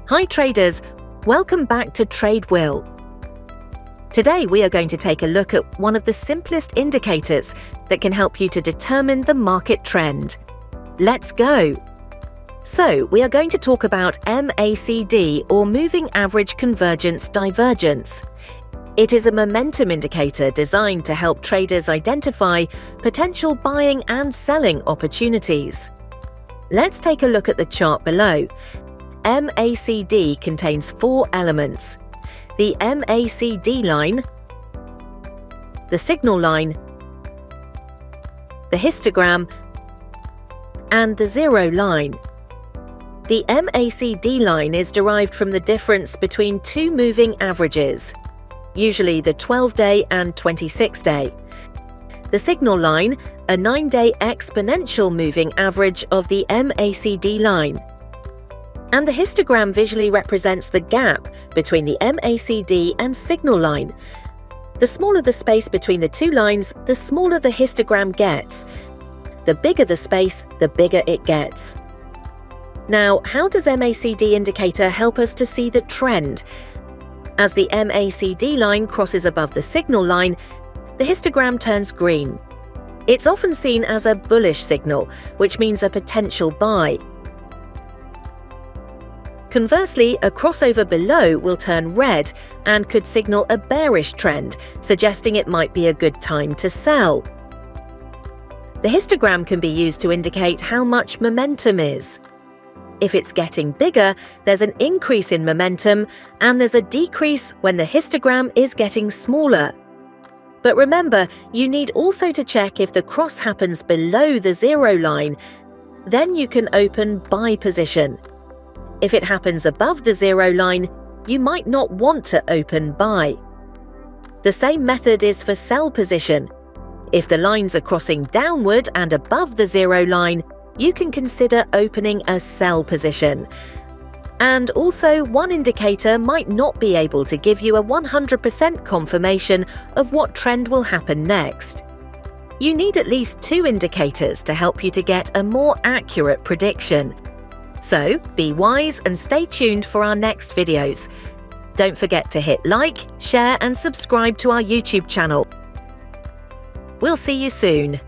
Hi traders, welcome back to TradeWill. Today we are going to take a look at one of the simplest indicators that can help you to determine the market trend. Let's go! So we are going to talk about MACD, or Moving Average Convergence Divergence. It is a momentum indicator designed to help traders identify potential buying and selling opportunities. Let's take a look at the chart below. MACD contains four elements: the MACD line, the signal line, the histogram, and the zero line. The MACD line is derived from the difference between two moving averages, usually the 12-day and 26-day. The signal line, a 9-day exponential moving average of the MACD line. And the histogram visually represents the gap between the MACD and signal line. The smaller the space between the two lines, the smaller the histogram gets. The bigger the space, the bigger it gets. Now, how does MACD indicator help us to see the trend? As the MACD line crosses above the signal line, the histogram turns green. It's often seen as a bullish signal, which means a potential buy. Conversely, a crossover below will turn red and could signal a bearish trend, suggesting it might be a good time to sell. The histogram can be used to indicate how much momentum is. If it's getting bigger, there's an increase in momentum, and there's a decrease when the histogram is getting smaller. But remember, you need also to check if the cross happens below the zero line. Then you can open buy position. If it happens above the zero line, you might not want to open buy. The same method is for sell position. If the lines are crossing downward and above the zero line, you can consider opening a sell position. And also, one indicator might not be able to give you a 100% confirmation of what trend will happen next. You need at least two indicators to help you to get a more accurate prediction. So, be wise and stay tuned for our next videos. Don't forget to hit like, share and subscribe to our YouTube channel. We'll see you soon.